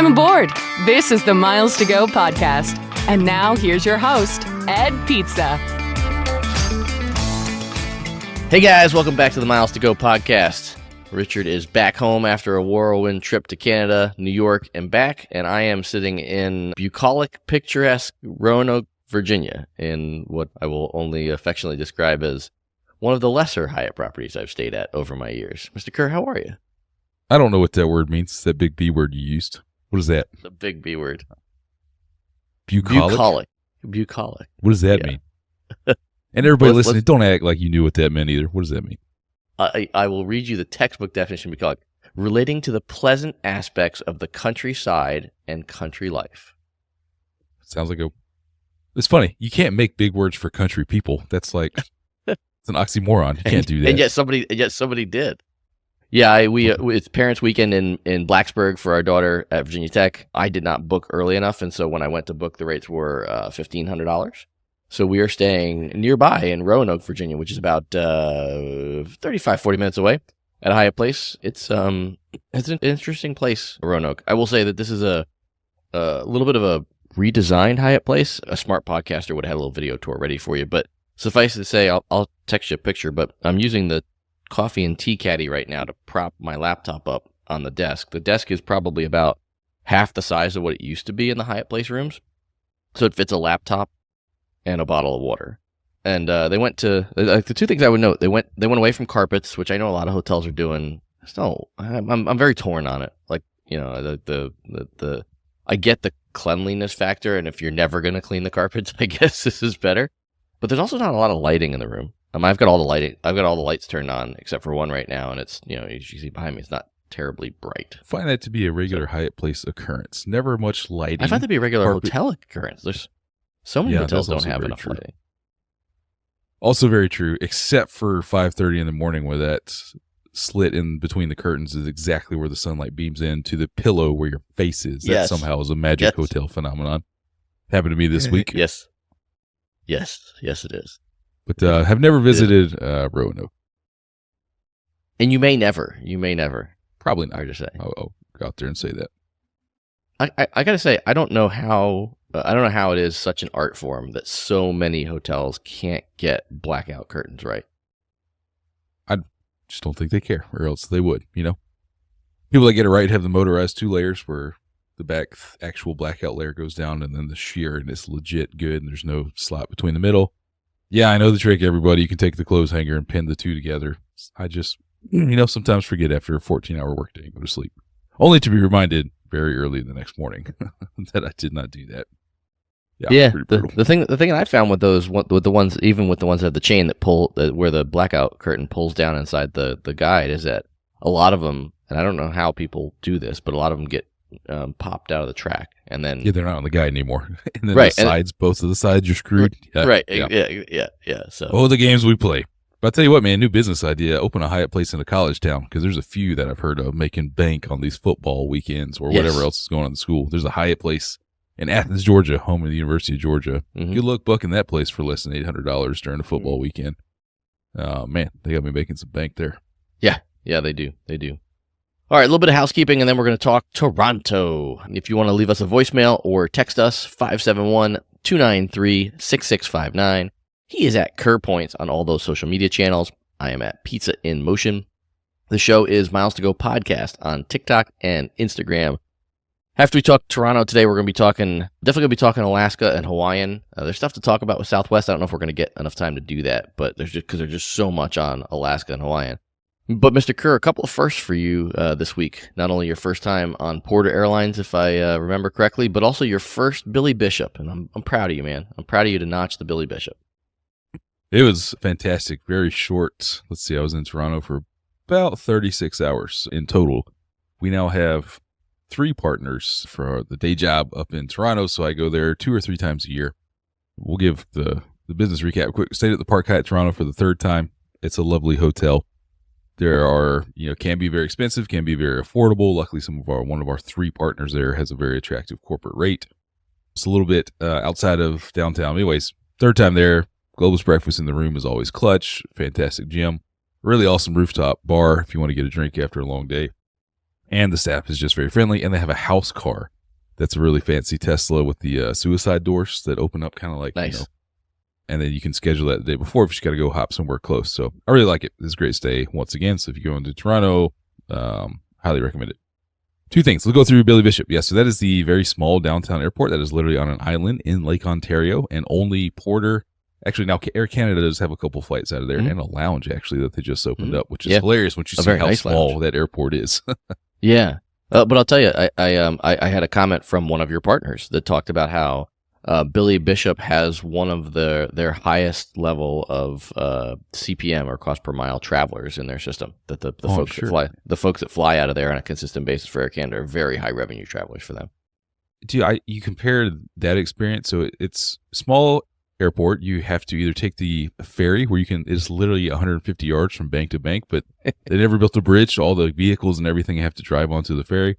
Welcome aboard. This is the Miles to Go podcast. And now here's your host, Ed Pizza. Hey guys, welcome back to the Miles to Go podcast. Richard is back home after a whirlwind trip to Canada, New York, and back, and I am sitting in bucolic, picturesque Roanoke, Virginia, in what I will only affectionately describe as one of the lesser Hyatt properties I've stayed at over my years. Mr. Kerr, how are you? I don't know what that word means, that big B word you used. What is that? The big B word. Bucolic? Bucolic. What does that mean? And everybody listening, don't act like you knew what that meant either. What does that mean? I will read you the textbook definition of bucolic. Relating to the pleasant aspects of the countryside and country life. Sounds like it's funny. You can't make big words for country people. That's like, it's an oxymoron. You can't do that. And yet somebody did. Yeah, it's Parents' Weekend in Blacksburg for our daughter at Virginia Tech. I did not book early enough, and so when I went to book, the rates were $1,500. So we are staying nearby in Roanoke, Virginia, which is about 35-40 minutes away at a Hyatt Place. It's an interesting place, Roanoke. I will say that this is a little bit of a redesigned Hyatt Place. A smart podcaster would have had a little video tour ready for you, but suffice to say, I'll text you a picture, but I'm using the coffee and tea caddy right now to prop my laptop up on the desk. The desk is probably about half the size of what it used to be in the Hyatt Place rooms, so it fits a laptop and a bottle of water. And they went to the two things I would note. They went away from carpets, which I know a lot of hotels are doing. Still, I'm very torn on it. Like, you know, the I get the cleanliness factor, and if you're never going to clean the carpets, I guess this is better. But there's also not a lot of lighting in the room. I've got all the lighting. I've got all the lights turned on except for one right now, and it's, you know, as you see behind me, it's not terribly bright. I find that to be a regular Hyatt Place occurrence. Never much lighting. I find that to be a regular hotel occurrence. There's so many hotels don't have enough lighting. Also very true, except for 5:30 in the morning, where that slit in between the curtains is exactly where the sunlight beams into the pillow where your face is. That somehow is a magic hotel phenomenon. Happened to me this week. Yes, it is. But have never visited Roanoke. And you may never. Probably not. Hard to say. I'll go out there and say that. I gotta say, I don't know how it is such an art form that so many hotels can't get blackout curtains right. I just don't think they care, or else they would. You know, people that get it right have the motorized 2 layers where the back actual blackout layer goes down, and then the sheer, and it's legit good, and there's no slot between the middle. Yeah, I know the trick, everybody. You can take the clothes hanger and pin the 2 together. I just, sometimes forget after a 14-hour workday and go to sleep. Only to be reminded very early the next morning that I did not do that. Yeah, the thing I found with those, with the ones, even with the ones that have the chain that pull, where the blackout curtain pulls down inside the guide, is that a lot of them, and I don't know how people do this, but a lot of them get popped out of the track, and then they're not on the guide anymore. And then the sides, both of the sides are screwed. Right. Yeah. So the games we play. But I'll tell you what, man, new business idea: open a Hyatt Place in a college town, because there's a few that I've heard of making bank on these football weekends or whatever else is going on in the school. There's a Hyatt Place in Athens, Georgia, home of the University of Georgia. Mm-hmm. Good luck booking that place for less than $800 during a football weekend. Man, they got me making some bank there. Yeah, they do. All right, a little bit of housekeeping, and then we're going to talk Toronto. If you want to leave us a voicemail or text us, 571-293-6659. He is at Kerr Points on all those social media channels. I am at Pizza in Motion. The show is Miles to Go Podcast on TikTok and Instagram. After we talk Toronto today, we're definitely going to be talking Alaska and Hawaiian. There's stuff to talk about with Southwest. I don't know if we're going to get enough time to do that, but there's just so much on Alaska and Hawaiian. But Mr. Kerr, a couple of firsts for you this week. Not only your first time on Porter Airlines, if I remember correctly, but also your first Billy Bishop. And I'm proud of you, man. I'm proud of you to notch the Billy Bishop. It was fantastic. Very short. Let's see, I was in Toronto for about 36 hours in total. We now have 3 partners for the day job up in Toronto, so I go there 2 or 3 times a year. We'll give the business recap quick. Stayed at the Park Hyatt Toronto for the 3rd time. It's a lovely hotel. There are, can be very expensive, can be very affordable. Luckily, one of our 3 partners there has a very attractive corporate rate. It's a little bit outside of downtown. Anyways, 3rd time there. Global's breakfast in the room is always clutch. Fantastic gym. Really awesome rooftop bar if you want to get a drink after a long day. And the staff is just very friendly. And they have a house car that's a really fancy Tesla with the suicide doors that open up kind of like, Nice. and then you can schedule that the day before if you got to go hop somewhere close. So I really like it. It's a great stay once again. So if you go into Toronto, highly recommend it. Two things. We'll go through Billy Bishop. Yeah, so that is the very small downtown airport that is literally on an island in Lake Ontario, and only Porter. Actually, now Air Canada does have a couple flights out of there, and a lounge actually that they just opened up, which is hilarious when you see how small that airport is. Yeah, but I'll tell you, I had a comment from one of your partners that talked about how Billy Bishop has one of their highest level of CPM or cost per mile travelers in their system. That the folks that fly out of there on a consistent basis for Air Canada are very high revenue travelers for them. You compare that experience. So it's small airport. You have to either take the ferry where it's literally 150 yards from bank to bank, but they never built a bridge. So all the vehicles and everything have to drive onto the ferry,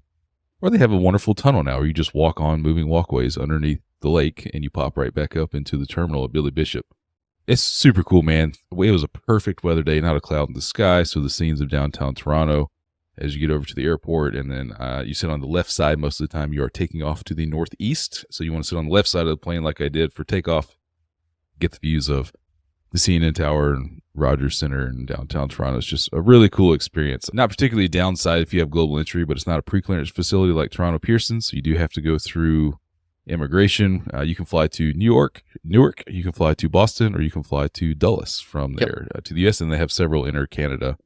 or they have a wonderful tunnel now where you just walk on moving walkways underneath the lake and you pop right back up into the terminal at Billy Bishop. It's super cool, man. It was a perfect weather day, not a cloud in the sky. So the scenes of downtown Toronto as you get over to the airport, and then you sit on the left side most of the time. You are taking off to the northeast. So you want to sit on the left side of the plane like I did for takeoff, get the views of the CNN Tower and Rogers Center in downtown Toronto. It's just a really cool experience. Not particularly a downside if you have global entry, but it's not a pre-clearance facility like Toronto Pearson. So you do have to go through immigration. You can fly to Newark, you can fly to Boston, or you can fly to Dulles from there to the U.S., and they have several inter-Canada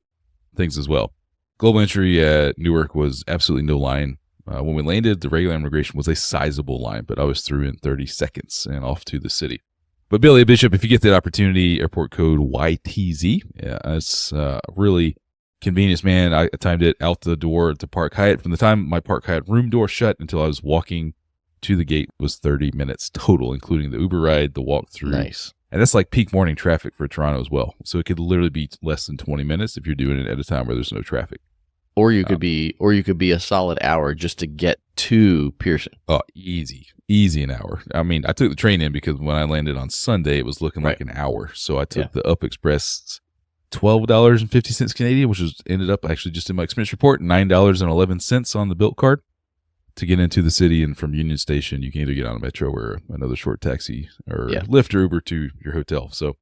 things as well. Global entry at Newark was absolutely no line. When we landed, the regular immigration was a sizable line, but I was through in 30 seconds and off to the city. But Billy Bishop, if you get that opportunity, airport code YTZ. Yeah, it's really convenience, man. I timed it out the door to Park Hyatt. From the time my Park Hyatt room door shut until I was walking to the gate was 30 minutes total, including the Uber ride, the walk through. Nice. And that's like peak morning traffic for Toronto as well. So it could literally be less than 20 minutes if you're doing it at a time where there's no traffic. Or you could be a solid hour just to get to Pearson. Oh, easy an hour. I mean, I took the train in because when I landed on Sunday, it was looking like an hour. So I took the Up Express, $12.50 Canadian, which ended up actually just in my expense report, $9.11 on the Bilt card to get into the city. And from Union Station, you can either get on a metro or another short taxi or Lyft or Uber to your hotel. So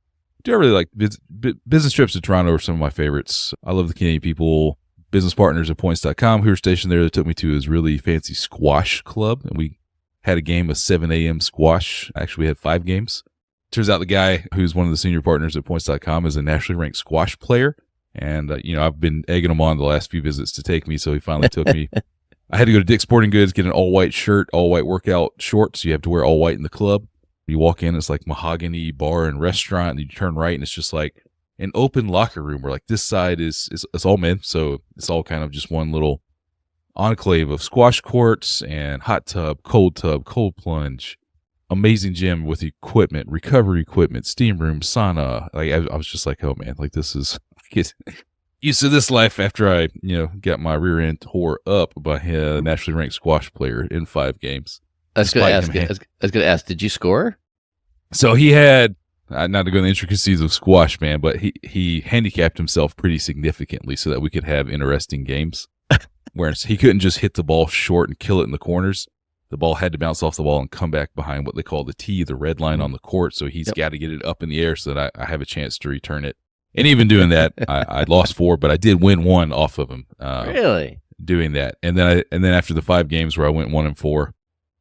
I really like business trips to Toronto are some of my favorites. I love the Canadian people. Business partners at points.com who were stationed there that took me to his really fancy squash club. And we had a game of 7 a.m. squash. Actually, we had 5 games. Turns out the guy who's one of the senior partners at points.com is a nationally ranked squash player. And, I've been egging him on the last few visits to take me. So he finally took me. I had to go to Dick's Sporting Goods, get an all white shirt, all white workout shorts. You have to wear all white in the club. You walk in, it's like mahogany bar and restaurant. And you turn right and it's just like an open locker room where like this side is it's all men. So it's all kind of just one little enclave of squash courts and hot tub, cold plunge, amazing gym with equipment, recovery equipment, steam room, sauna. Like I was just like, oh man, like this is get used to this life after I, got my rear end tore up by a nationally ranked squash player in 5 games. I was going to ask, did you score? So he had, not to go into the intricacies of squash, man, but he handicapped himself pretty significantly so that we could have interesting games. Whereas he couldn't just hit the ball short and kill it in the corners. The ball had to bounce off the wall and come back behind what they call the tee, the red line on the court. So he's got to get it up in the air so that I have a chance to return it. And even doing that, I lost 4, but I did win 1 off of him. Really? Doing that. And then after the 5 games where I went 1-4,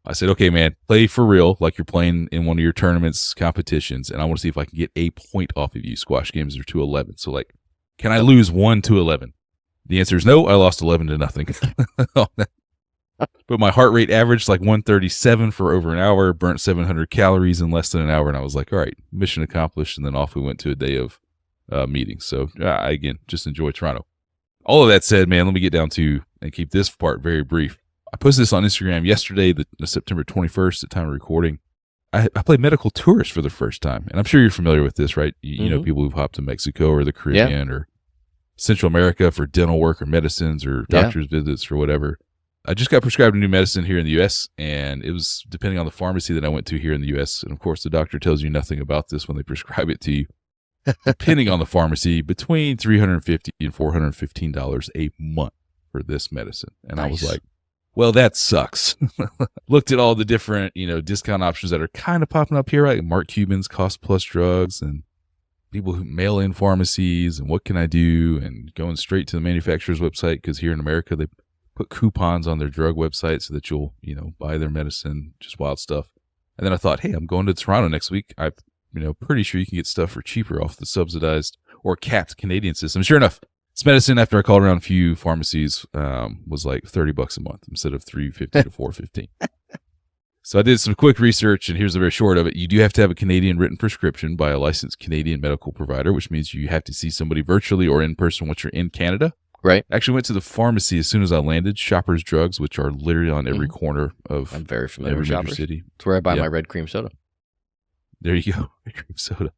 I said, okay, man, play for real, like you're playing in one of your tournaments, competitions, and I want to see if I can get a point off of you. Squash games are 2-11. So, like, can I lose 1-11? The answer is no. I lost 11-0. But my heart rate averaged like 137 for over an hour, burnt 700 calories in less than an hour, and I was like, all right, mission accomplished, and then off we went to a day of meetings. So, again, just enjoy Toronto. All of that said, man, let me get down to and keep this part very brief. I posted this on Instagram yesterday, the September 21st, at time of recording. I played medical tourist for the first time. And I'm sure you're familiar with this, right? You know, people who've hopped to Mexico or the Caribbean or Central America for dental work or medicines or doctor's visits or whatever. I just got prescribed a new medicine here in the U.S., and it was depending on the pharmacy that I went to here in the U.S. And, of course, the doctor tells you nothing about this when they prescribe it to you. Depending on the pharmacy, between $350 and $415 a month for this medicine. And Nice. I was like, well, that sucks. Looked at all the different, discount options that are kind of popping up here, right? Mark Cuban's Cost Plus Drugs and people who mail in pharmacies and what can I do, and going straight to the manufacturer's website, because here in America, they put coupons on their drug website so that you'll, buy their medicine, just wild stuff. And then I thought, hey, I'm going to Toronto next week. I'm, pretty sure you can get stuff for cheaper off the subsidized or capped Canadian system. Sure enough, this medicine, after I called around a few pharmacies, was like $30 a month instead of $350 to $415. So I did some quick research, and here's the very short of it. You do have to have a Canadian written prescription by a licensed Canadian medical provider, which means you have to see somebody virtually or in person once you're in Canada. Right. I actually went to the pharmacy as soon as I landed, Shoppers Drugs, which are literally on every corner of I'm very familiar every with major Shoppers. city. It's where I buy my red cream soda. There you go. Cream soda.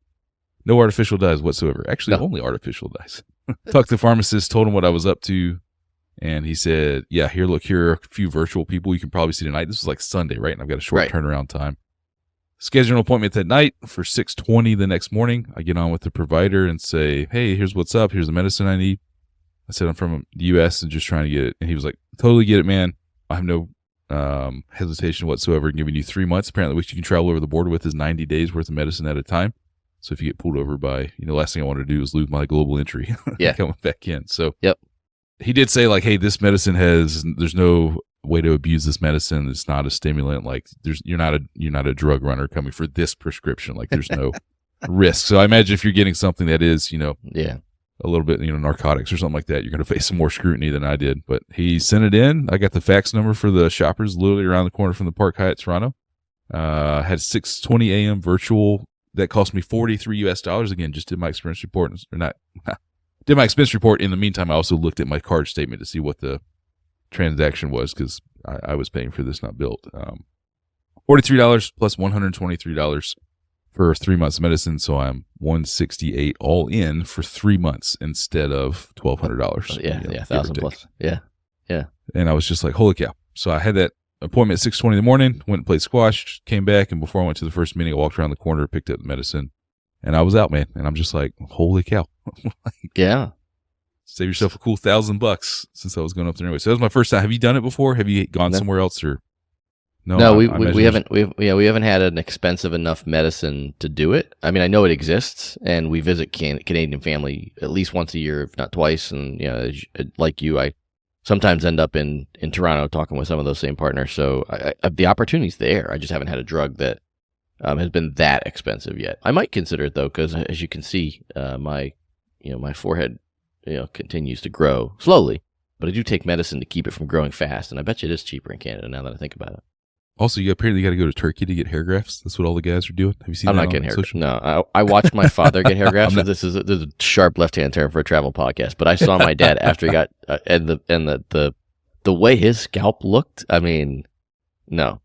No artificial dyes whatsoever. Actually, only artificial dyes. Talked to the pharmacist, told him what I was up to, and he said, yeah, here are a few virtual people you can probably see tonight. This was like Sunday, right? And I've got a short turnaround time. Schedule an appointment that night for 6:20 the next morning. I get on with the provider and say, hey, here's what's up. Here's the medicine I need. I said, I'm from the U.S. and just trying to get it. And he was like, totally get it, man. I have no hesitation whatsoever in giving you 3 months. Apparently, what you can travel over the border with is 90 days worth of medicine at a time. So if you get pulled over by, the last thing I want to do is lose my global entry. Coming back in. So he did say, like, hey, this medicine there's no way to abuse this medicine. It's not a stimulant. Like, you're not a drug runner coming for this prescription. Like, there's no risk. So I imagine if you're getting something that is, a little bit, narcotics or something like that, you're going to face some more scrutiny than I did. But he sent it in. I got the fax number for the Shoppers literally around the corner from the Park Hyatt, Toronto. Had 6:20 a.m. virtual. That cost me $43. Again, just did my expense report, did my expense report. In the meantime, I also looked at my card statement to see what the transaction was, because I was paying for this, not billed. $43 plus $123 for 3 months of medicine, so I'm $168 all in for 3 months instead of $1,200. Yeah, 1,000 plus. Yeah. And I was just like, holy cow! So I had that appointment at 6:20 in the morning. Went and played squash, came back, and before I went to the first meeting, I walked around the corner, picked up the medicine, and I was out, man. And I'm just like, holy cow! Yeah. Save yourself a cool $1,000 since I was going up there anyway. So that was my first time. Have you done it before? Have you gone somewhere else or? No, we haven't. We haven't had an expensive enough medicine to do it. I mean, I know it exists, and we visit Canadian family at least once a year, if not twice. And like you, I sometimes end up in Toronto talking with some of those same partners. So the opportunity's there. I just haven't had a drug that has been that expensive yet. I might consider it though, because as you can see, my forehead continues to grow slowly, but I do take medicine to keep it from growing fast, and I bet you it is cheaper in Canada now that I think about it. Also, you apparently got to go to Turkey to get hair grafts. That's what all the guys are doing. Have you seen I'm that? not getting hair grafts. No, I watched my father get hair grafts. This is a sharp left-hand turn for a travel podcast. But I saw my dad after he got and the way his scalp looked. I mean, no.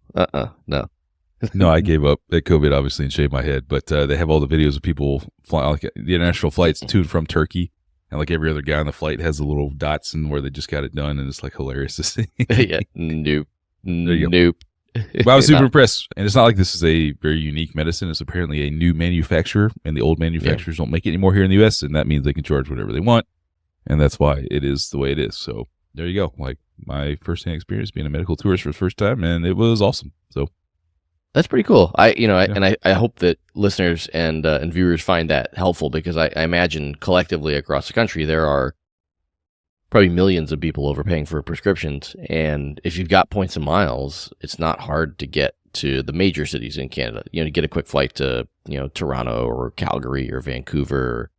No, I gave up at COVID, obviously, and shaved my head. But they have all the videos of people flying, like the international flights to and from Turkey. And like every other guy on the flight has the little dots and where they just got it done. And it's like hilarious to see. Yeah, nope. But I was super impressed. And it's not like this is a very unique medicine. It's apparently a new manufacturer, and the old manufacturers don't make it anymore here in the U.S., and that means they can charge whatever they want. And that's why it is the way it is. So there you go. Like my firsthand experience being a medical tourist for the first time, and it was awesome. So that's pretty cool. I hope that listeners and viewers find that helpful, because I imagine collectively across the country there are probably millions of people overpaying for prescriptions, and if you've got points and miles, it's not hard to get to the major cities in Canada. To get a quick flight to Toronto or Calgary or Vancouver,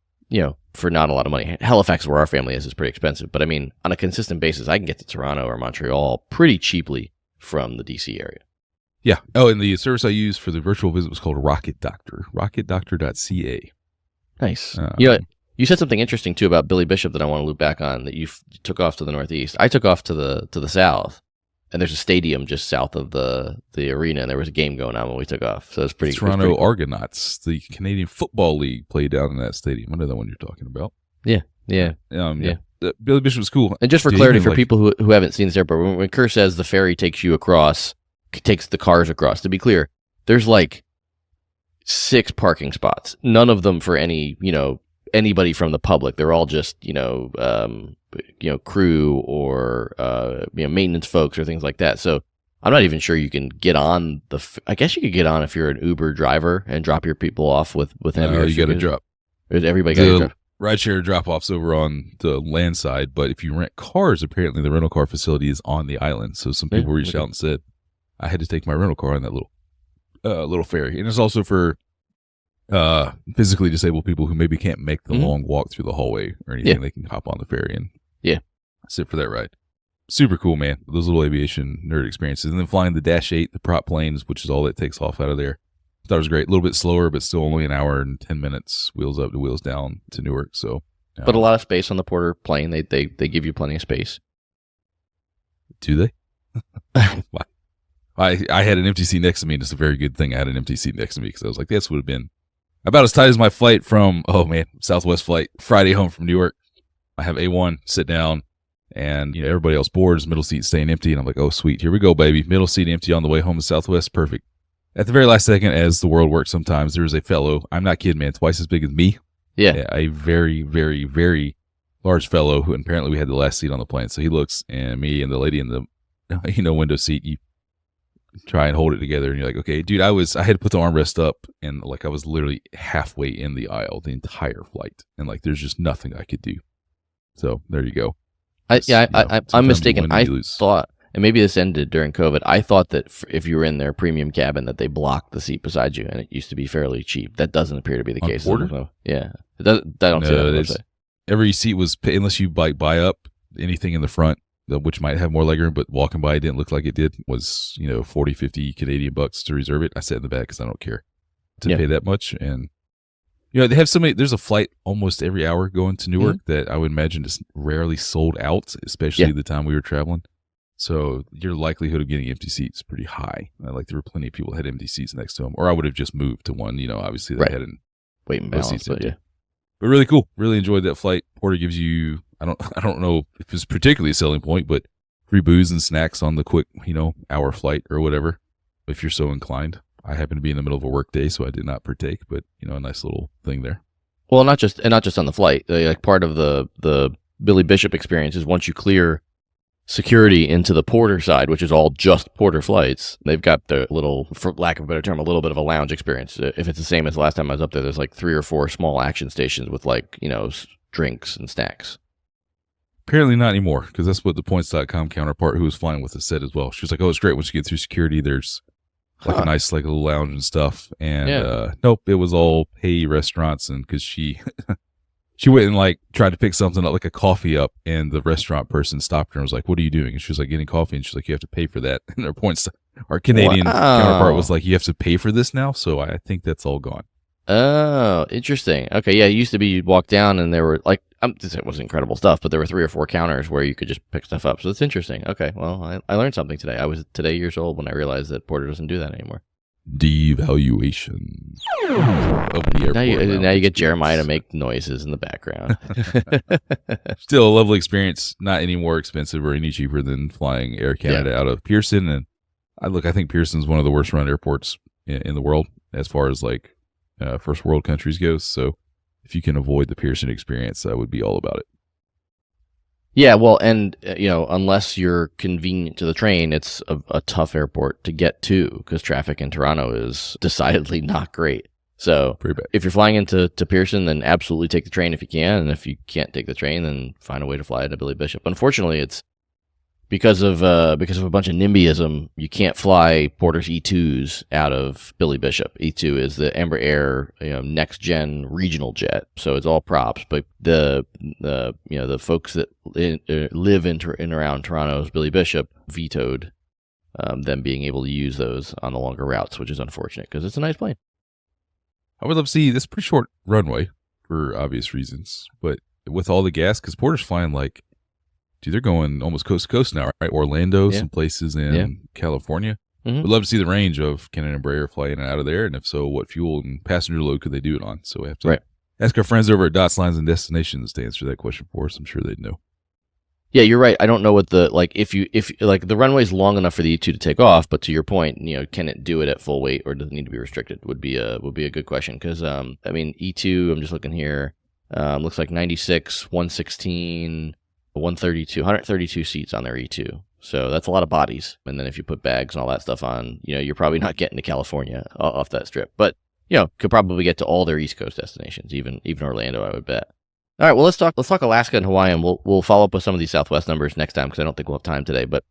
for not a lot of money. Halifax, where our family is pretty expensive, but I mean, on a consistent basis, I can get to Toronto or Montreal pretty cheaply from the DC area. Yeah. Oh, and the service I used for the virtual visit was called Rocket Doctor, rocketdoctor.ca. Nice. You said something interesting too about Billy Bishop that I want to loop back on, that you took off to the northeast. I took off to the south, and there's a stadium just south of the arena, and there was a game going on when we took off. So it's pretty. Toronto Argonauts, the Canadian Football League, played down in that stadium. I know that one you're talking about. Yeah. Billy Bishop was cool. And just for clarity, for people who haven't seen this airport, when Kerr says the ferry takes you across, takes the cars across, to be clear, there's like 6 parking spots. None of them for any anybody from the public. They're all just crew or maintenance folks or things like that. So I'm not even sure you can get on I guess you could get on if you're an Uber driver and drop your people off with heavier. You got to drop. Everybody got to drop. Rideshare drop-offs over on the land side, but if you rent cars, apparently the rental car facility is on the island. So some people reached out and said, I had to take my rental car on that little ferry. And it's also for physically disabled people who maybe can't make the long walk through the hallway or anything. They can hop on the ferry and sit for that ride. Super cool, man. Those little aviation nerd experiences. And then flying the Dash 8, the prop planes, which is all that takes off out of there. I thought it was great. A little bit slower, but still only an hour and 10 minutes, wheels up to wheels down to Newark. So, but a lot of space on the Porter plane. They give you plenty of space. Do they? I had an empty seat next to me, and it's a very good thing I had an empty seat next to me because I was like, this would have been about as tight as my flight from, Southwest flight, Friday home from Newark. I have A1, sit down, and everybody else boards, middle seat staying empty, and I'm like, oh, sweet, here we go, baby. Middle seat empty on the way home to Southwest, perfect. At the very last second, as the world works sometimes, there was a fellow, I'm not kidding, man, twice as big as me. Yeah. A very, very, very large fellow who apparently we had the last seat on the plane. So he looks, and me and the lady in the window seat, you try and hold it together, and you're like, okay, dude, I had to put the armrest up, and like I was literally halfway in the aisle the entire flight, and like there's just nothing I could do. So there you go. I'm mistaken. I thought, and maybe this ended during COVID, I thought that if you were in their premium cabin that they blocked the seat beside you, and it used to be fairly cheap. That doesn't appear to be the case. Yeah. It doesn't, I don't see that. Every seat was, unless you buy up anything in the front, which might have more legroom, but walking by it didn't look like it did, was, 40, 50 Canadian bucks to reserve it. I sat in the back because I don't care to pay that much. And, they have there's a flight almost every hour going to Newark that I would imagine is rarely sold out, especially the time we were traveling. So your likelihood of getting empty seats is pretty high. Like there were plenty of people that had empty seats next to them, or I would have just moved to one, obviously that hadn't wait and balance, but But really cool. Really enjoyed that flight. Porter gives you, I don't know if it's particularly a selling point, but free booze and snacks on the quick, hour flight or whatever, if you're so inclined. I happened to be in the middle of a work day, so I did not partake, but a nice little thing there. Well, not just on the flight. Like part of the Billy Bishop experience is once you clear security into the Porter side, which is all just Porter flights, they've got the little, for lack of a better term, a little bit of a lounge experience. If it's the same as the last time I was up there, there's like 3 or 4 small action stations with drinks and snacks. Apparently not anymore, because that's what the points.com counterpart who was flying with us said as well. She was like, oh, it's great once you get through security, there's like a nice little lounge and stuff. And nope, it was all pay restaurants, and because she went and tried to pick something up, like a coffee up, and the restaurant person stopped her and was like, what are you doing? And she was like, getting coffee. And she's like, you have to pay for that. And our Canadian counterpart was like, you have to pay for this now? So I think that's all gone. Oh, interesting. Okay, yeah, it used to be you'd walk down and there were it was incredible stuff, but there were 3 or 4 counters where you could just pick stuff up. So it's interesting. Okay, well, I learned something today. I was today years old when I realized that Porter doesn't do that anymore. Devaluation. Now you get Jeremiah to make noises in the background. Still a lovely experience. Not any more expensive or any cheaper than flying Air Canada out of Pearson. And I think Pearson's one of the worst run airports in the world as far as first world countries goes. So if you can avoid the Pearson experience, I would be all about it. Yeah, well, and unless you're convenient to the train, it's a tough airport to get to because traffic in Toronto is decidedly not great. So if you're flying into Pearson, then absolutely take the train if you can, and if you can't take the train, then find a way to fly to Billy Bishop. Unfortunately, it's because of a bunch of NIMBYism, you can't fly Porter's E2s out of Billy Bishop. E2 is the Embraer next gen regional jet, so it's all props. But the folks that live in and around Toronto's Billy Bishop vetoed them being able to use those on the longer routes, which is unfortunate because it's a nice plane. I would love to see this pretty short runway for obvious reasons, but with all the gas, because Porter's flying they're going almost coast to coast now, right? Orlando, some places in California. Mm-hmm. We'd love to see the range of can an Embraer fly in and out of there, and if so, what fuel and passenger load could they do it on? So we have to ask our friends over at Dots, Lines, and Destinations to answer that question for us. I'm sure they'd know. Yeah, you're right. I don't know what if the runway's long enough for the E2 to take off, but to your point, can it do it at full weight or does it need to be restricted? Would be a good question because E2. I'm just looking here. Looks like 96, 116. 132 seats on their E2. So that's a lot of bodies. And then if you put bags and all that stuff on, you're probably not getting to California off that strip. But, could probably get to all their East Coast destinations, even Orlando, I would bet. All right, well, let's talk Alaska and Hawaii, and we'll follow up with some of these Southwest numbers next time because I don't think we'll have time today, but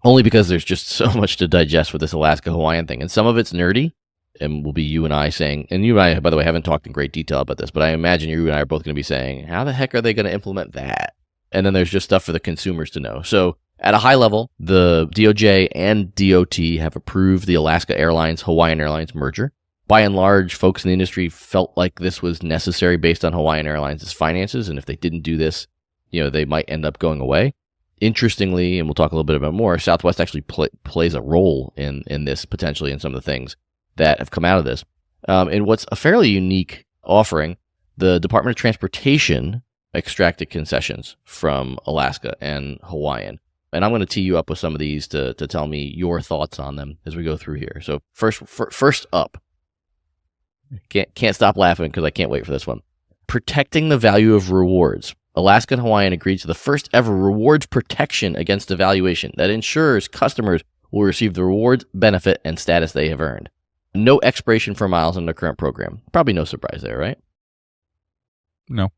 only because there's just so much to digest with this Alaska Hawaiian thing. And some of it's nerdy, and will be you and I saying, and you and I, by the way, haven't talked in great detail about this, but I imagine you and I are both going to be saying, how the heck are they going to implement that? And then there's just stuff for the consumers to know. So at a high level, the DOJ and DOT have approved the Alaska Airlines Hawaiian Airlines merger. By and large, folks in the industry felt like this was necessary based on Hawaiian Airlines' finances, and if they didn't do this, they might end up going away. Interestingly, and we'll talk a little bit about more, Southwest actually plays a role in this, potentially, in some of the things that have come out of this. In what's a fairly unique offering, the Department of Transportation extracted concessions from Alaska and Hawaiian. And I'm going to tee you up with some of these to tell me your thoughts on them as we go through here. So first up, can't stop laughing because I can't wait for this one. Protecting the value of rewards. Alaska and Hawaiian agreed to the first ever rewards protection against devaluation that ensures customers will receive the rewards, benefit, and status they have earned. No expiration for miles in the current program. Probably no surprise there, right? No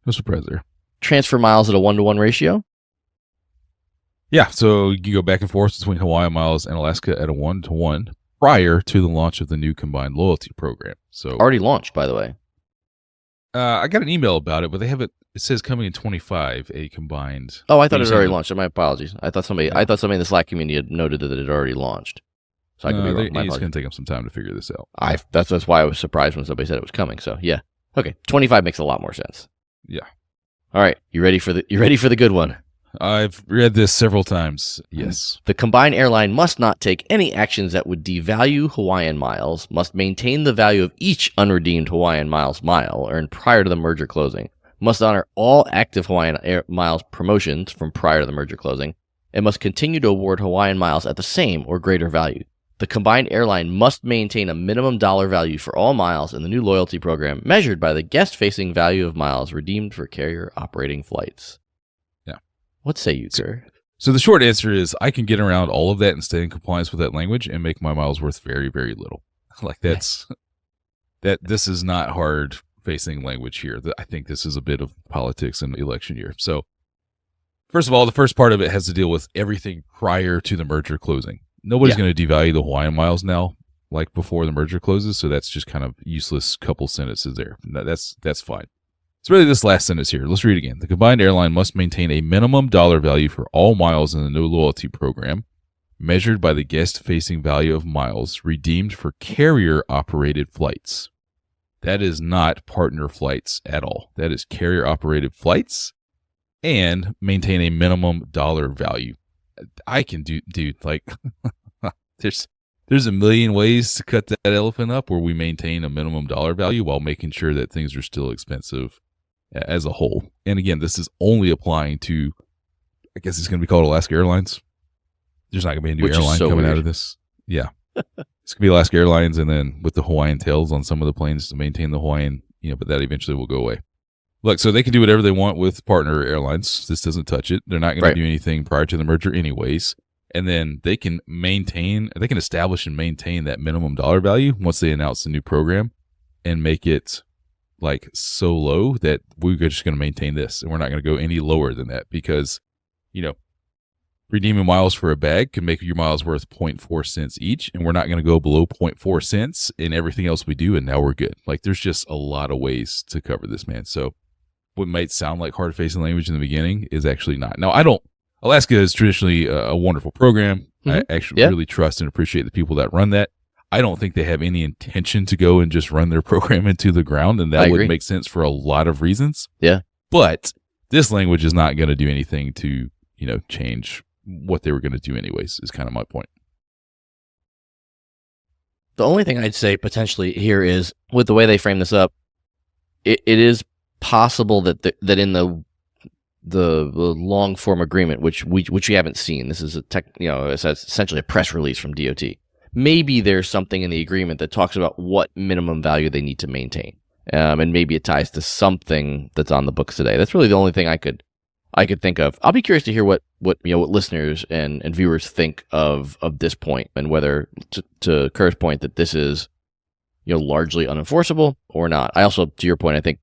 surprise there. Transfer miles at a 1-to-1 ratio? Yeah, so you can go back and forth between Hawaiian miles and Alaska at a 1-to-1 prior to the launch of the new combined loyalty program. So already launched, by the way. I got an email about it, but they have it. It says coming in 25, a combined. Oh, I thought it had already launched. So my apologies. I thought somebody in the Slack community had noted that it had already launched. So I could be wrong. It's going to take them some time to figure this out. That's why I was surprised when somebody said it was coming. So yeah, okay, 25 makes a lot more sense. Yeah. All right, you ready for the good one? I've read this several times. Yes. The combined airline must not take any actions that would devalue Hawaiian miles, must maintain the value of each unredeemed Hawaiian miles mile earned prior to the merger closing, must honor all active Hawaiian miles promotions from prior to the merger closing, and must continue to award Hawaiian miles at the same or greater value. The combined airline must maintain a minimum dollar value for all miles in the new loyalty program measured by the guest-facing value of miles redeemed for carrier-operating flights. What say you, sir? So the short answer is I can get around all of that and stay in compliance with that language and make my miles worth very, very little. Like this is not hard facing language here. I think this is a bit of politics in the election year. So first of all, the first part of it has to deal with everything prior to the merger closing. Nobody's going to devalue the Hawaiian miles now like before the merger closes. So that's just kind of useless couple sentences there. That's fine. It's really this last sentence here. Let's read it again. The combined airline must maintain a minimum dollar value for all miles in the new loyalty program, measured by the guest-facing value of miles redeemed for carrier-operated flights. That is not partner flights at all. That is carrier-operated flights, and maintain a minimum dollar value. I can dude, like, there's a million ways to cut that elephant up where we maintain a minimum dollar value while making sure that things are still expensive as a whole. And again, this is only applying to, I guess it's going to be called Alaska Airlines. There's not going to be a new airline coming out of this. Yeah. It's going to be Alaska Airlines, and then with the Hawaiian tails on some of the planes to maintain the Hawaiian, but that eventually will go away. Look, so they can do whatever they want with partner airlines. This doesn't touch it. They're not going to do anything prior to the merger anyways. And then they can establish and maintain that minimum dollar value once they announce the new program and make it like so low that we're just going to maintain this and we're not going to go any lower than that because, redeeming miles for a bag can make your miles worth 0.4 cents each, and we're not going to go below 0.4 cents in everything else we do, and now we're good. Like, there's just a lot of ways to cover this, man. So what might sound like hard-facing language in the beginning is actually not. Now, Alaska is traditionally a wonderful program. Mm-hmm. I actually really trust and appreciate the people that run that. I don't think they have any intention to go and just run their program into the ground, and that would make sense for a lot of reasons. Yeah. But this language is not going to do anything to, change what they were going to do anyways, is kind of my point. The only thing I'd say potentially here is, with the way they frame this up, it is possible that in the long form agreement, which we haven't seen, this is it's essentially a press release from DOT. Maybe there's something in the agreement that talks about what minimum value they need to maintain, and maybe it ties to something that's on the books today. That's really the only thing I could I could think of. I'll be curious to hear what listeners and viewers think of this point, and whether to Kerr's point that this is largely unenforceable or not. I also, to your point, I think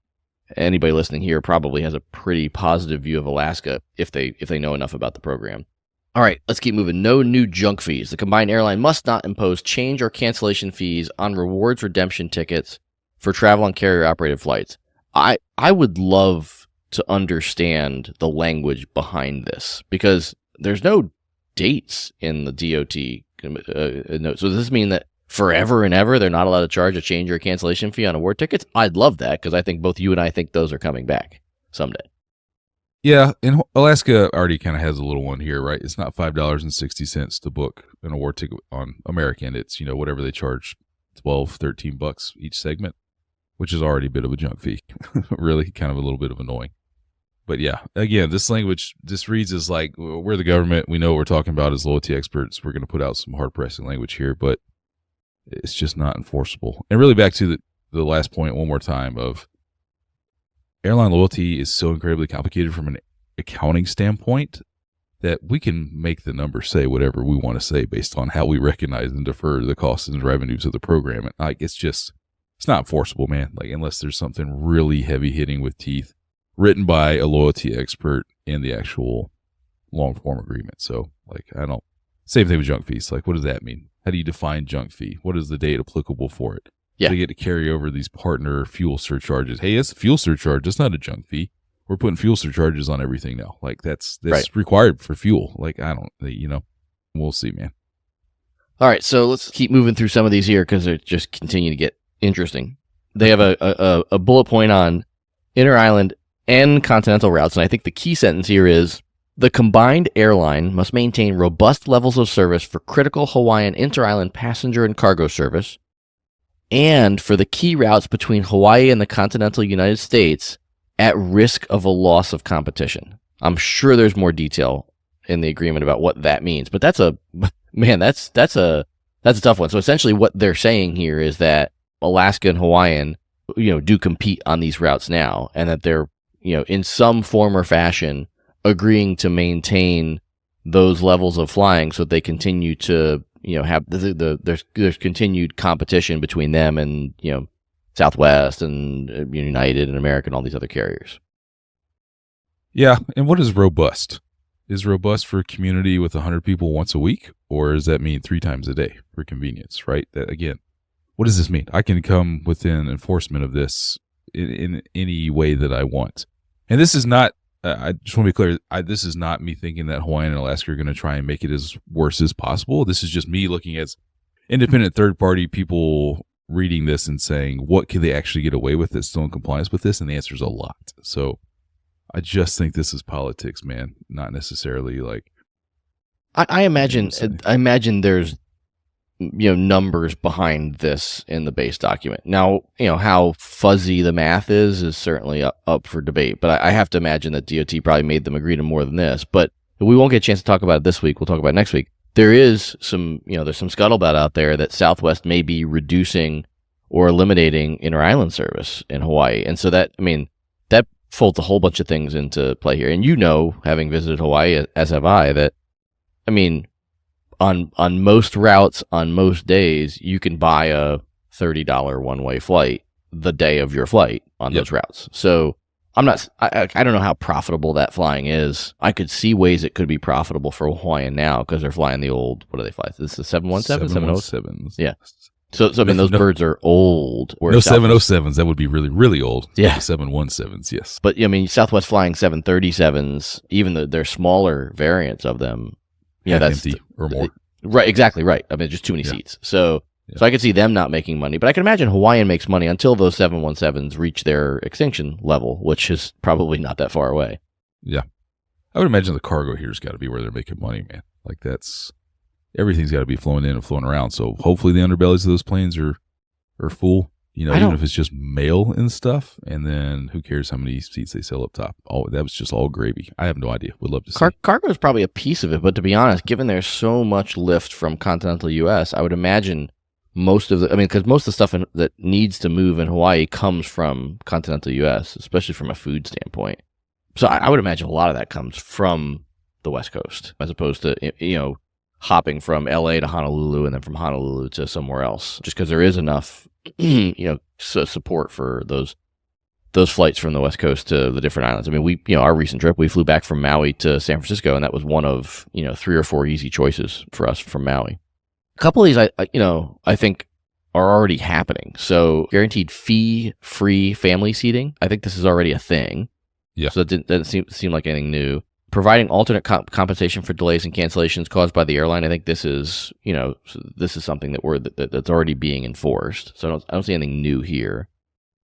anybody listening here probably has a pretty positive view of Alaska if they know enough about the program. All right, let's keep moving. No new junk fees. The combined airline must not impose change or cancellation fees on rewards redemption tickets for travel on carrier-operated flights. I would love to understand the language behind this, because there's no dates in the DOT note. So does this mean that forever and ever they're not allowed to charge a change or a cancellation fee on award tickets? I'd love that, because I think both you and I think those are coming back someday. Yeah, and Alaska already kind of has a little one here, right? It's not $5.60 to book an award ticket on American. It's, whatever they charge, $12, $13 each segment, which is already a bit of a junk fee. Really kind of a little bit of annoying. But yeah, again, this language just reads as like, we're the government. We know what we're talking about as loyalty experts. We're going to put out some hard-pressing language here, but it's just not enforceable. And really back to the last point one more time of airline loyalty is so incredibly complicated from an accounting standpoint that we can make the numbers say whatever we want to say based on how we recognize and defer the costs and revenues of the program. And like, it's not enforceable, man. Like, unless there's something really heavy hitting with teeth written by a loyalty expert in the actual long form agreement. So like, same thing with junk fees. Like, what does that mean? How do you define junk fee? What is the date applicable for it? Yeah. They get to carry over these partner fuel surcharges. Hey, it's a fuel surcharge. That's not a junk fee. We're putting fuel surcharges on everything now. Like, that's right. Required for fuel. Like, we'll see, man. All right, so let's keep moving through some of these here, because they just continue to get interesting. They have a bullet point on inter-island and continental routes, and I think the key sentence here is, the combined airline must maintain robust levels of service for critical Hawaiian inter-island passenger and cargo service, and for the key routes between Hawaii and the continental United States at risk of a loss of competition. I'm sure there's more detail in the agreement about what that means, but that's a tough one. So essentially what they're saying here is that Alaska and Hawaiian, do compete on these routes now, and that they're, in some form or fashion agreeing to maintain those levels of flying so that they continue to have there's continued competition between them and Southwest and United and American and all these other carriers. Yeah, and what is robust? Is robust for a community with 100 people once a week, or does that mean 3 times a day for convenience? Right. That again, what does this mean? I can come within enforcement of this in any way that I want, and this is not. I just want to be clear, this is not me thinking that Hawaiian and Alaska are going to try and make it as worse as possible. This is just me looking at independent third-party people reading this and saying, what can they actually get away with that's still in compliance with this? And the answer is a lot. So I just think this is politics, man, not necessarily like... I imagine there's numbers behind this in the base document. Now, how fuzzy the math is certainly up for debate, but I have to imagine that DOT probably made them agree to more than this, but we won't get a chance to talk about it this week. We'll talk about it next week. There is some, there's some scuttlebutt out there that Southwest may be reducing or eliminating inter-island service in Hawaii. And so that folds a whole bunch of things into play here. And having visited Hawaii, as have I, that, on most routes, on most days, you can buy a $30 one-way flight the day of your flight on those routes. So I don't know how profitable that flying is. I could see ways it could be profitable for Hawaiian now, because they're flying the old, what do they fly? This is 717? 707s. Yeah. So those birds are old. No 707s. That would be really, really old. Yeah. 717s, yes. But, Southwest flying 737s, even they're smaller variants of them. That's empty or more. Right, exactly right. Just too many seats. So I could see them not making money, but I can imagine Hawaiian makes money until those 717s reach their extinction level, which is probably not that far away. Yeah. I would imagine the cargo here's got to be where they're making money, man. Like, everything's got to be flowing in and flowing around. So hopefully the underbellies of those planes are full, even if it's just mail and stuff. And then who cares how many seats they sell up top? That was just all gravy. I have no idea. Would love to see. Cargo is probably a piece of it, but to be honest, given there's so much lift from continental U.S., I would imagine most of because most of the stuff that needs to move in Hawaii comes from continental U.S., especially from a food standpoint. So I would imagine a lot of that comes from the West Coast, as opposed to, hopping from LA to Honolulu and then from Honolulu to somewhere else, just because there is enough, support for those flights from the West Coast to the different islands. I mean, our recent trip, we flew back from Maui to San Francisco, and that was one of, 3 or 4 easy choices for us from Maui. A couple of these, I think are already happening. So guaranteed fee-free family seating, I think this is already a thing. Yeah. So it doesn't seem like anything new. Providing alternate compensation for delays and cancellations caused by the airline, I think this is something that's already being enforced. So I don't see anything new here.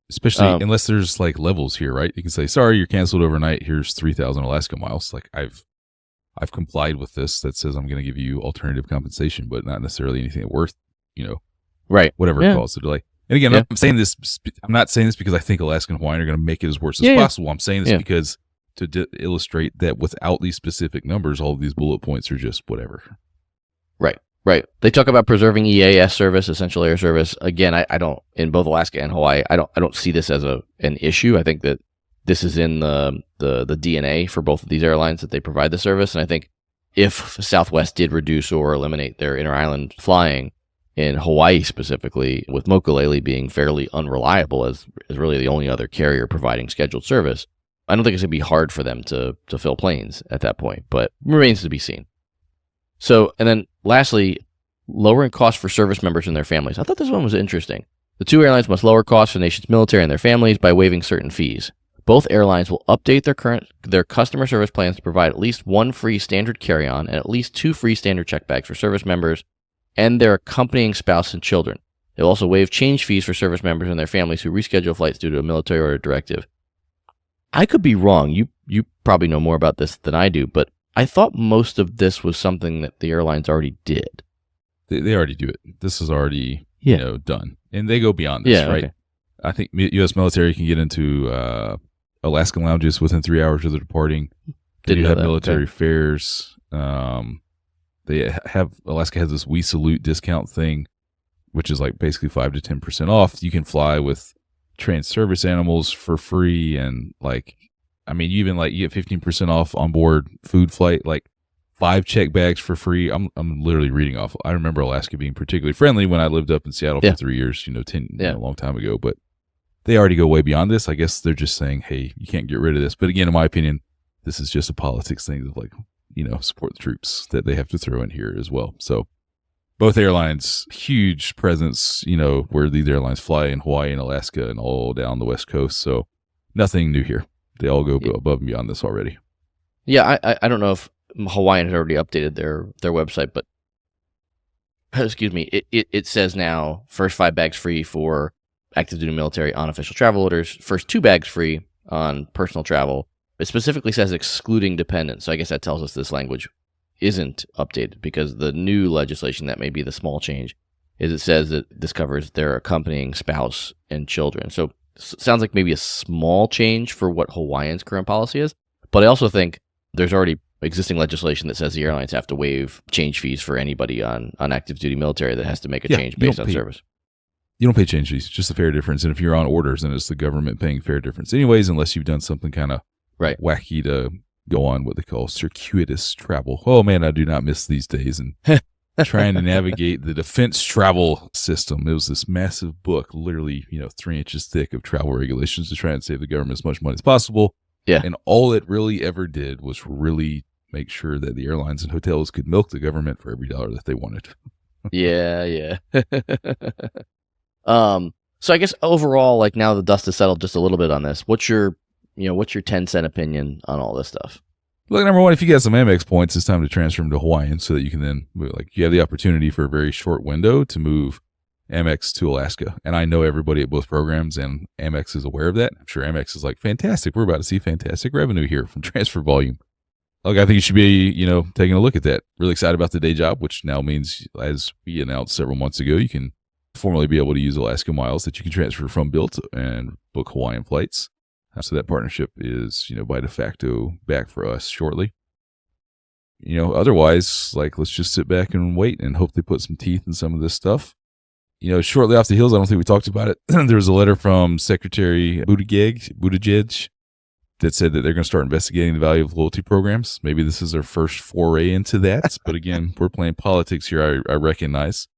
Especially unless there's like levels here, right? You can say, sorry, you're canceled overnight. Here's 3,000 Alaska miles. Like I've complied with this that says I'm going to give you alternative compensation, but not necessarily anything worth, right, whatever it caused the delay. And again, I'm not saying this because I think Alaska and Hawaiian are going to make it as worse as possible. I'm saying this because to illustrate that without these specific numbers, all of these bullet points are just whatever. Right. They talk about preserving EAS service, essential air service. Again, I don't, in both Alaska and Hawaii, I don't see this as an issue. I think that this is in the DNA for both of these airlines that they provide the service. And I think if Southwest did reduce or eliminate their inter-island flying in Hawaii specifically, with Mokulele being fairly unreliable as really the only other carrier providing scheduled service, I don't think it's going to be hard for them to fill planes at that point, but remains to be seen. So, and then lastly, lowering costs for service members and their families. I thought this one was interesting. The two airlines must lower costs for the nation's military and their families by waiving certain fees. Both airlines will update their customer service plans to provide at least 1 free standard carry-on and at least 2 free standard check bags for service members and their accompanying spouse and children. They'll also waive change fees for service members and their families who reschedule flights due to a military order directive. I could be wrong. You probably know more about this than I do, but I thought most of this was something that the airlines already did. They already do it. This is already done, and they go beyond this, right? Okay. I think U.S. military can get into Alaskan lounges within 3 hours of the departing. They do have military fares. Alaska has this We Salute discount thing, which is like basically 5 to 10% off. You can fly with trans service animals for free, and you get 15% off on board food flight, 5 check bags for free. I'm literally reading off. I remember Alaska being particularly friendly when I lived up in Seattle for 3 years, a long time ago, but they already go way beyond this. I guess they're just saying, hey, you can't get rid of this. But again, in my opinion, this is just a politics thing of support the troops that they have to throw in here as well. So both airlines, huge presence, where these airlines fly in Hawaii and Alaska and all down the West Coast. So nothing new here. They all go above and beyond this already. Yeah, I don't know if Hawaiian had already updated their website, but excuse me, it says now first 5 bags free for active duty military on official travel orders, first 2 bags free on personal travel. It specifically says excluding dependents, so I guess that tells us this language isn't updated, because the new legislation, that may be the small change, is it says that this covers their accompanying spouse and children. So sounds like maybe a small change for what Hawaiian's current policy is, but I also think there's already existing legislation that says the airlines have to waive change fees for anybody on active duty military that has to make a change based on service. You don't pay change fees, just the fare difference. And if you're on orders, then it's the government paying fare difference anyways, unless you've done something kind of wacky to go on what they call circuitous travel. Oh man, I do not miss these days. And trying to navigate the defense travel system. It was this massive book, literally, 3 inches thick, of travel regulations to try and save the government as much money as possible. Yeah. And all it really ever did was really make sure that the airlines and hotels could milk the government for every dollar that they wanted. Yeah. So I guess overall, now the dust has settled just a little bit on this, what's your 10-cent opinion on all this stuff? Look, number one, if you get some Amex points, it's time to transfer them to Hawaiian so that you can then, you have the opportunity for a very short window to move Amex to Alaska. And I know everybody at both programs, and Amex is aware of that. I'm sure Amex is fantastic. We're about to see fantastic revenue here from transfer volume. Look, I think you should be, taking a look at that. Really excited about the day job, which now means, as we announced several months ago, you can formally be able to use Alaska miles that you can transfer from Bilt and book Hawaiian flights. So that partnership is, by de facto back for us shortly. Otherwise, let's just sit back and wait and hope they put some teeth in some of this stuff. Shortly off the heels, I don't think we talked about it. There was a letter from Secretary Buttigieg that said that they're going to start investigating the value of loyalty programs. Maybe this is their first foray into that. But again, we're playing politics here, I recognize.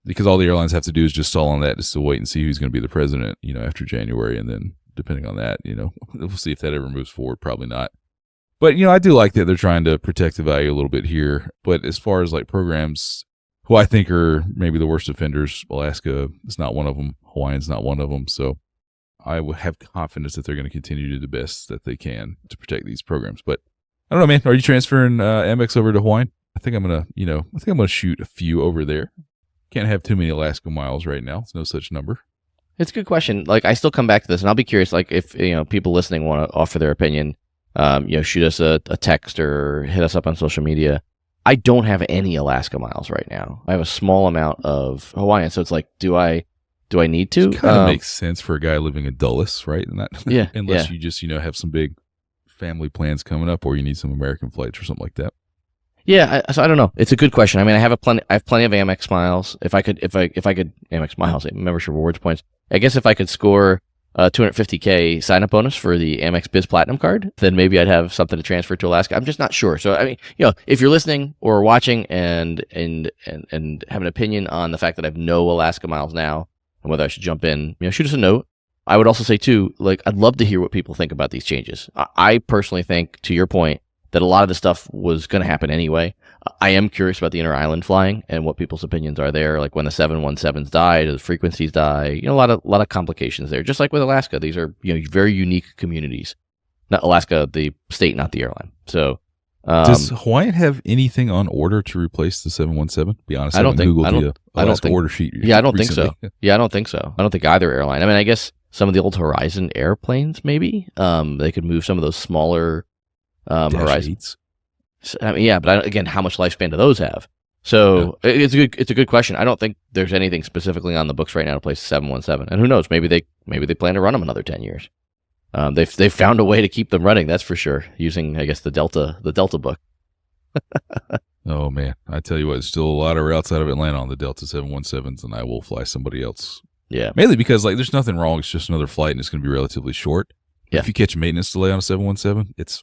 Because all the airlines have to do is just stall on that, just to wait and see who's going to be the president, after January. And then depending on that, we'll see if that ever moves forward. Probably not. But, I do like that they're trying to protect the value a little bit here. But as far as like programs who I think are maybe the worst offenders, Alaska is not one of them. Hawaiian's not one of them. So I would have confidence that they're going to continue to do the best that they can to protect these programs. But I don't know, man. Are you transferring Amex over to Hawaiian? I think I'm going to shoot a few over there. Can't have too many Alaska miles right now. There's no such number. It's a good question. Like, I still come back to this, and I'll be curious, like, if, people listening want to offer their opinion, shoot us a text or hit us up on social media. I don't have any Alaska miles right now. I have a small amount of Hawaiian. So it's like, do I need to? It kind of makes sense for a guy living in Dulles, right? And that, yeah. Unless you just, have some big family plans coming up, or you need some American flights or something like that. Yeah, so I don't know. It's a good question. I mean, I have plenty of Amex miles. If I could Amex miles, membership rewards points. I guess if I could score $250K sign up bonus for the Amex Biz Platinum card, then maybe I'd have something to transfer to Alaska. I'm just not sure. So I mean, if you're listening or watching and have an opinion on the fact that I have no Alaska miles now and whether I should jump in, shoot us a note. I would also say too, like, I'd love to hear what people think about these changes. I personally think, to your point, that a lot of the stuff was going to happen anyway. I am curious about the inter-island flying and what people's opinions are there. Like when the 717s die, the frequencies die. A lot of complications there. Just like with Alaska, these are very unique communities. Not Alaska, the state, not the airline. So, does Hawaiian have anything on order to replace the 717? Be honest, I don't think. I don't think order sheet. Yeah, I don't think so. Yeah, I don't think so. I don't think either airline. I mean, I guess some of the old Horizon airplanes, maybe they could move some of those smaller. Horizons. I mean, yeah, but again, how much lifespan do those have? So it's a good question. I don't think there's anything specifically on the books right now to place 717, and who knows? Maybe they plan to run them another 10 years. They've found a way to keep them running. That's for sure. Using, I guess, the Delta book. Oh man, I tell you what, there's still a lot of routes out of Atlanta on the Delta 717s, and I will fly somebody else. Yeah, mainly because like there's nothing wrong. It's just another flight, and it's going to be relatively short. Yeah. If you catch a maintenance delay on a 717, it's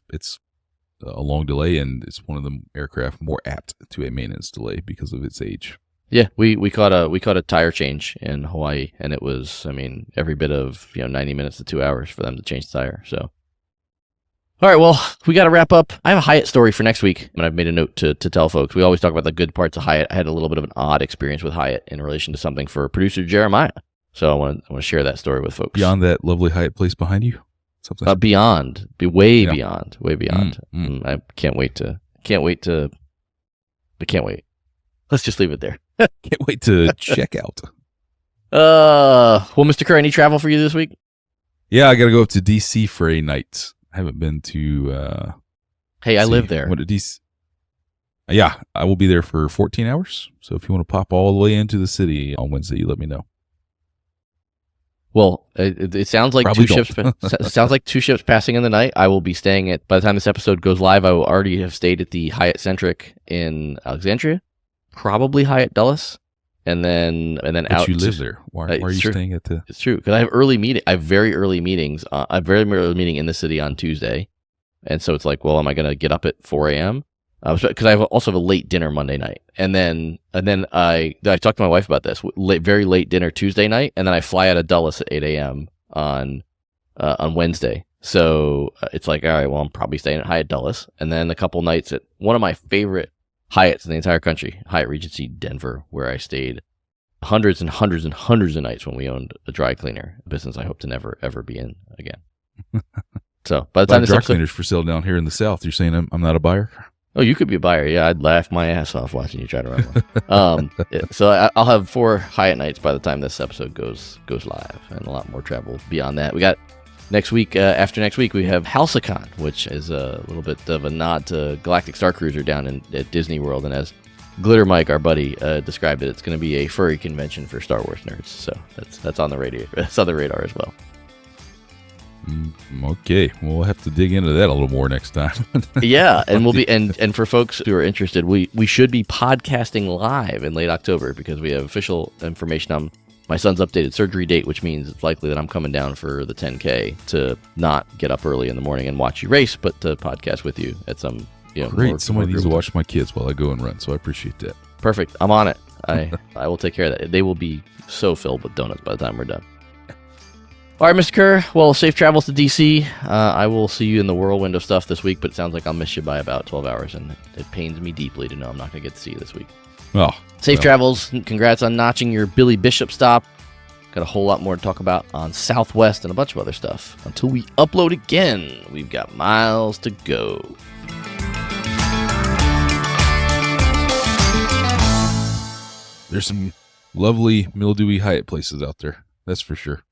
a long delay, and it's one of the aircraft more apt to a maintenance delay because of its age. Yeah, we caught a tire change in Hawaii, and it was, I mean, every bit of 90 minutes to 2 hours for them to change the tire. So, all right, well, we got to wrap up. I have a Hyatt story for next week, and I've made a note to tell folks. We always talk about the good parts of Hyatt. I had a little bit of an odd experience with Hyatt in relation to something for producer Jeremiah. So I want to share that story with folks. Beyond that lovely Hyatt place behind you. Beyond, beyond. I can't wait. Let's just leave it there. Can't wait to check out. Well, Mr. Kerr, any travel for you this week? Yeah, I got to go up to DC for a night. I haven't been to. Hey, I live there. What a DC. Yeah, I will be there for 14 hours. So if you want to pop all the way into the city on Wednesday, you let me know. Well, it sounds like Probably two ships. Sounds like two ships passing in the night. I will be staying at. By the time this episode goes live, I will already have stayed at the Hyatt Centric in Alexandria, probably Hyatt Dulles, and then But out. You live there. Why are you staying at the? It's true because I have early meeting. I have very early meetings. I have very early meeting in the city on Tuesday, and so it's like, well, am I going to get up at 4 a.m.? Because I also have a late dinner Monday night, and then I talked to my wife about this. Very late dinner Tuesday night, and then I fly out of Dulles at 8 a.m. on Wednesday. So it's like, all right, well, I'm probably staying at Hyatt Dulles, and then a couple nights at one of my favorite Hyatts in the entire country, Hyatt Regency Denver, where I stayed hundreds and hundreds and hundreds of nights when we owned a dry cleaner, a business I hope to never ever be in again. So by the time this dry cleaners for sale down here in the South, you're saying I'm not a buyer? Oh, you could be a buyer. Yeah, I'd laugh my ass off watching you try to run one. So I'll have 4 Hyatt nights by the time this episode goes live, and a lot more travel beyond that. We got next week. After next week, we have Halcyon, which is a little bit of a nod to Galactic Star Cruiser down at Disney World. And as Glitter Mike, our buddy, described it, it's going to be a furry convention for Star Wars nerds. So that's on the radio. That's on the radar as well. Okay, we'll have to dig into that a little more next time. Yeah, and we'll be and for folks who are interested, we should be podcasting live in late October because we have official information on my son's updated surgery date, which means it's likely that I'm coming down for the 10K to not get up early in the morning and watch you race, but to podcast with you at some, Great. Somebody needs to watch my kids while I go and run, so I appreciate that. Perfect. I'm on it. I will take care of that. They will be so filled with donuts by the time we're done. All right, Mr. Kerr. Well, safe travels to D.C. I will see you in the whirlwind of stuff this week, but it sounds like I'll miss you by about 12 hours, and it pains me deeply to know I'm not going to get to see you this week. Oh, Safe travels. Congrats on notching your Billy Bishop stop. Got a whole lot more to talk about on Southwest and a bunch of other stuff. Until we upload again, we've got miles to go. There's some lovely mildewy Hyatt places out there. That's for sure.